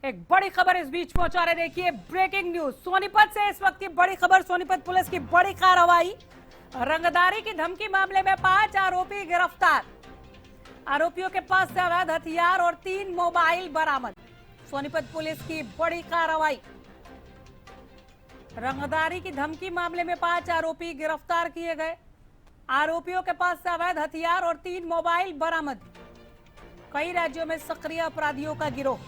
एक बड़ी खबर इस बीच पहुंचा रहे, देखिए ब्रेकिंग न्यूज सोनीपत से इस वक्त की बड़ी खबर। सोनीपत पुलिस की बड़ी कार्रवाई, रंगदारी की धमकी मामले में 5 आरोपी गिरफ्तार। आरोपियों के पास से अवैध हथियार और 3 मोबाइल बरामद। सोनीपत पुलिस की बड़ी कार्रवाई, रंगदारी की धमकी मामले में 5 आरोपी गिरफ्तार किए गए। आरोपियों के पास से अवैध हथियार और 3 मोबाइल बरामद। कई राज्यों में सक्रिय अपराधियों का गिरोह,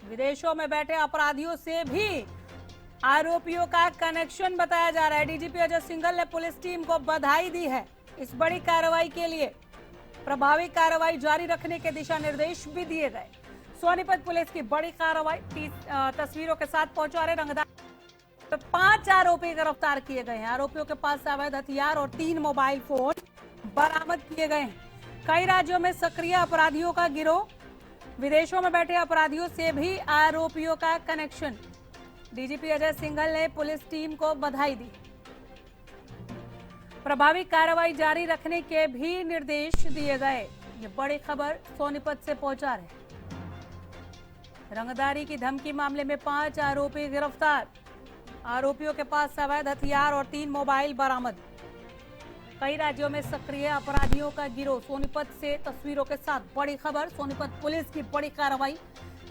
विदेशों में बैठे अपराधियों से भी आरोपियों का कनेक्शन बताया जा रहा है। डीजीपी अजय सिंघल ने पुलिस टीम को बधाई दी है इस बड़ी कार्रवाई के लिए। प्रभावी कार्रवाई जारी रखने के दिशा निर्देश भी दिए गए। सोनीपत पुलिस की बड़ी कार्रवाई, तस्वीरों के साथ पहुंचा रहे रंगदार। 5 आरोपी गिरफ्तार किए गए हैं। आरोपियों के पास से अवैध हथियार और 3 मोबाइल फोन बरामद किए गए हैं। कई राज्यों में सक्रिय अपराधियों का गिरोह, विदेशों में बैठे अपराधियों से भी आरोपियों का कनेक्शन। डीजीपी अजय सिंघल ने पुलिस टीम को बधाई दी। प्रभावी कार्रवाई जारी रखने के भी निर्देश दिए गए। ये बड़ी खबर सोनीपत से पहुंचा रहे। रंगदारी की धमकी मामले में 5 आरोपी गिरफ्तार। आरोपियों के पास अवैध हथियार और 3 मोबाइल बरामद। कई राज्यों में सक्रिय अपराधियों का गिरोह। सोनीपत से तस्वीरों के साथ बड़ी खबर, सोनीपत पुलिस की बड़ी कार्रवाई।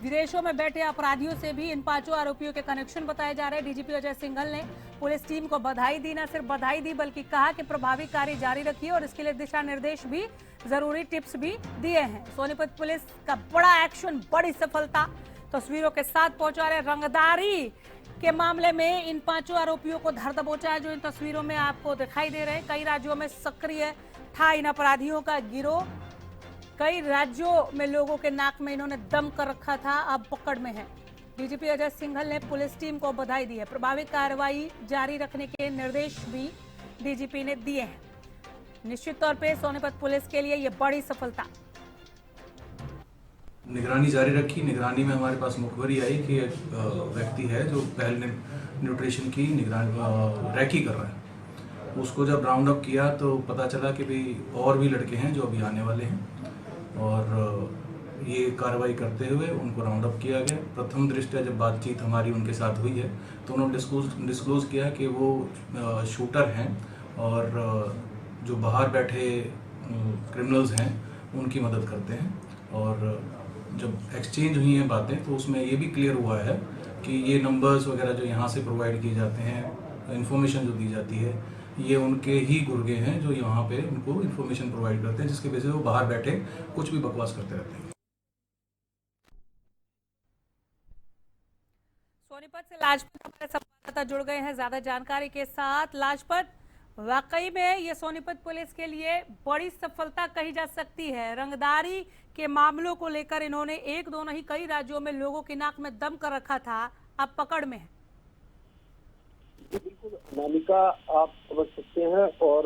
विदेशों में बैठे अपराधियों से भी इन 5 आरोपियों के कनेक्शन बताए जा रहे हैं। डीजीपी अजय सिंघल ने पुलिस टीम को बधाई दी, न सिर्फ बधाई दी बल्कि कहा कि प्रभावी कार्य जारी रखिए और इसके लिए दिशा निर्देश भी, जरूरी टिप्स भी दिए हैं। सोनीपत पुलिस का बड़ा एक्शन, बड़ी सफलता तस्वीरों के साथ पहुंचा रहे। रंगदारी के मामले में इन 5 आरोपियों को धर दबोचा है, जो इन तस्वीरों में आपको दिखाई दे रहे हैं। कई राज्यों में सक्रिय था इन अपराधियों का गिरोह। कई राज्यों में लोगों के नाक में इन्होंने दम कर रखा था, अब पकड़ में है। डीजीपी अजय सिंघल ने पुलिस टीम को बधाई दी है। प्रभावी कार्रवाई जारी रखने के निर्देश भी डीजीपी ने दिए हैं। निश्चित तौर पे सोनीपत पुलिस के लिए ये बड़ी सफलता। निगरानी जारी रखी। निगरानी में हमारे पास मुखबरी आई कि एक व्यक्ति है जो पहले न्यूट्रिशन की निगरानी रैकी कर रहा है। उसको जब राउंड अप किया तो पता चला कि भाई और भी लड़के हैं जो अभी आने वाले हैं, और ये कार्रवाई करते हुए उनको राउंड अप किया गया। प्रथम दृष्टया जब बातचीत हमारी उनके साथ हुई है तो उन्होंने डिस्क्लोज किया कि वो शूटर हैं और जो बाहर बैठे क्रिमिनल्स हैं उनकी मदद करते हैं। और जब एक्सचेंज हुई हैं बातें तो उसमें ये भी क्लियर हुआ है कि ये नंबर्स वगैरह जो यहाँ से प्रोवाइड किए जाते हैं, इन्फॉर्मेशन जो दी जाती है, ये उनके ही गुर्गे हैं जो यहाँ पे उनको इन्फॉर्मेशन प्रोवाइड करते हैं, जिसके वजह से वो बाहर बैठे कुछ भी बकवास करते रहते हैं। सोनीपत से लाजपत हमारे संवाददाता जुड़ गए हैं ज्यादा जानकारी के साथ। लाजपत, वाकई में ये सोनीपत पुलिस के लिए बड़ी सफलता कही जा सकती है। रंगदारी के मामलों को लेकर इन्होंने एक दो नहीं कई राज्यों में लोगों की नाक में दम कर रखा था, अब पकड़ में है। बिल्कुल नामिका, आप समझ सकते हैं। और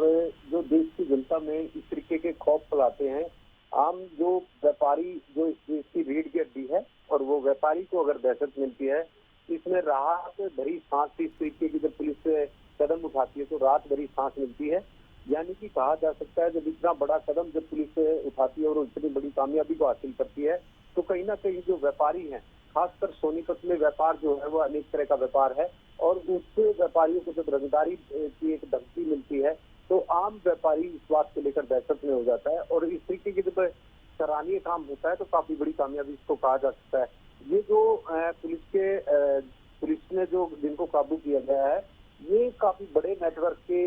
जो देश की जनता में इस तरीके के खौफ फैलाते हैं, आम जो व्यापारी जो इस देश की रीढ़ की हड्डी है, और वो व्यापारी को अगर दहशत मिलती है, इसमें राहत भरी सांस, इस तरीके की जब पुलिस कदम उठाती है तो रात भरी सांस मिलती है। यानी कि कहा जा सकता है जब इतना बड़ा कदम जब पुलिस उठाती है और इतनी बड़ी कामयाबी को हासिल करती है तो कहीं ना कहीं जो व्यापारी हैं, खासकर सोनीपत में व्यापार जो है वो अनेक तरह का व्यापार है, और उससे व्यापारियों को जब रंगदारी की एक धमकी मिलती है तो आम व्यापारी इस बात को लेकर दहशत में हो जाता है। और इस तरीके की जब सराहनीय काम होता है तो काफी बड़ी कामयाबी इसको कहा जा सकता है। ये जो पुलिस ने जो जिनको काबू किया गया है, ये काफी बड़े नेटवर्क के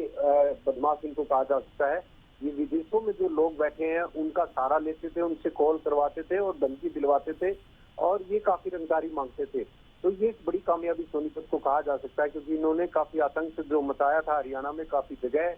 बदमाश इनको कहा जा सकता है। ये विदेशों में जो लोग बैठे हैं उनका सहारा लेते थे, उनसे कॉल करवाते थे और धमकी दिलवाते थे, और ये काफी रंगदारी मांगते थे। तो ये एक बड़ी कामयाबी सोनीपत को कहा जा सकता है, क्योंकि इन्होंने काफी आतंक जो मचाया था हरियाणा में, काफी जगह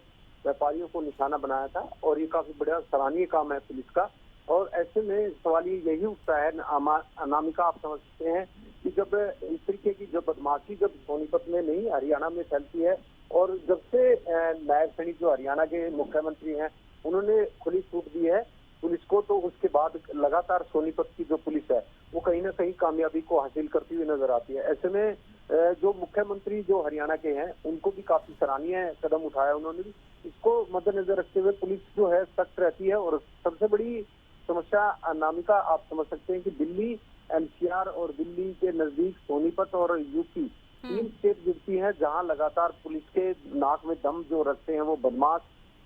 व्यापारियों को निशाना बनाया था, और ये काफी बड़ा सराहनीय काम है पुलिस का। और ऐसे में सवाल यही उठता है अनामिका, आप समझ सकते हैं कि जब इस तरीके की जो बदमाशी जब सोनीपत में नहीं हरियाणा में फैलती है, और जब से नायब सैनी जो हरियाणा के मुख्यमंत्री हैं उन्होंने खुली छूट दी है पुलिस को, तो उसके बाद लगातार सोनीपत की जो पुलिस है वो कहीं ना कहीं कामयाबी को हासिल करती हुई नजर आती है। ऐसे में जो मुख्यमंत्री जो हरियाणा के हैं उनको भी काफी सराहनीय कदम उठाया उन्होंने भी। इसको मद्देनजर रखते हुए पुलिस जो है सख्त रहती है। और सबसे बड़ी समस्या अनामिका, आप समझ सकते हैं कि दिल्ली एनसीआर और दिल्ली के नजदीक सोनीपत और यूपी 3 स्टेट गिरती हैं जहां लगातार पुलिस के नाक में दम जो रखते हैं वो बदमाश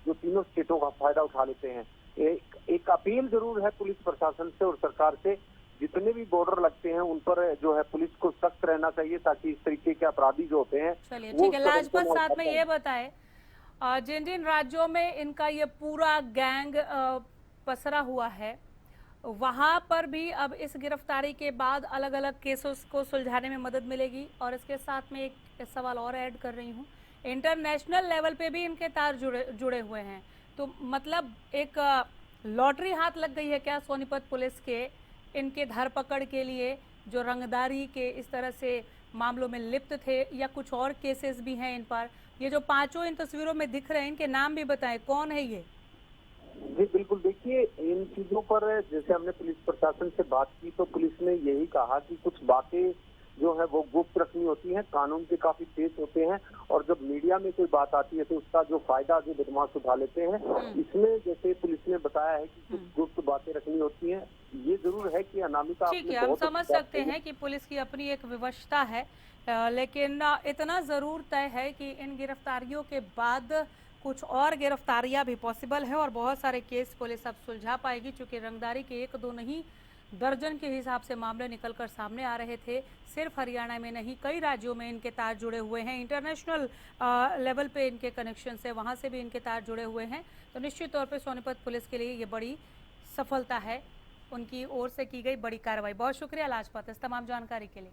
जो तीनों स्टेटों का फायदा उठा लेते हैं। एक अपील जरूर है पुलिस प्रशासन से और सरकार से, जितने भी बॉर्डर लगते हैं उन पर जो है पुलिस को सख्त रहना चाहिए ताकि इस तरीके के अपराधी जो होते हैं। चलिए ठीक है, लाजपत साथ में ये बताएं जिन जिन राज्यों में इनका ये पूरा गैंग पसरा हुआ है वहां पर भी अब इस गिरफ्तारी के बाद अलग अलग केसों को सुलझाने में मदद मिलेगी। और इसके साथ में एक सवाल और ऐड कर रही हूँ, इंटरनेशनल लेवल पे भी इनके तार जुड़े हुए हैं, तो मतलब एक लॉटरी हाथ लग गई है क्या सोनीपत पुलिस के इनके धरपकड़ के लिए, जो रंगदारी के इस तरह से मामलों में लिप्त थे, या कुछ और केसेस भी हैं इन पर? ये जो पांचों इन तस्वीरों में दिख रहे हैं इनके नाम भी बताएं, कौन है ये? जी बिल्कुल, देखिए इन चीजों पर जैसे हमने पुलिस प्रशासन से बात की तो पुलिस ने यही कहा कि कुछ बातें जो है वो गुप्त रखनी होती हैं, कानून के काफी तेज होते हैं और जब मीडिया में कोई बात आती है तो उसका जो फायदा जो बदमाश उठा लेते हैं। इसमें जैसे पुलिस ने बताया है कि कुछ गुप्त बातें रखनी होती हैं। ये जरूर है कि अनामिका, ठीक है, हम समझ सकते हैं कि पुलिस की अपनी एक विवशता है, लेकिन इतना जरूर तय है कि इन गिरफ्तारियों के बाद कुछ और गिरफ्तारियां भी पॉसिबल है और बहुत सारे केस पुलिस अब सुलझा पाएगी, क्योंकि रंगदारी के 1-2 नहीं दर्जन के हिसाब से मामले निकलकर सामने आ रहे थे। सिर्फ हरियाणा में नहीं, कई राज्यों में इनके तार जुड़े हुए हैं, इंटरनेशनल लेवल पे इनके कनेक्शन है, वहाँ से भी इनके तार जुड़े हुए हैं। तो निश्चित तौर पे सोनीपत पुलिस के लिए ये बड़ी सफलता है, उनकी ओर से की गई बड़ी कार्रवाई। बहुत शुक्रिया लाजपत इस तमाम जानकारी के लिए।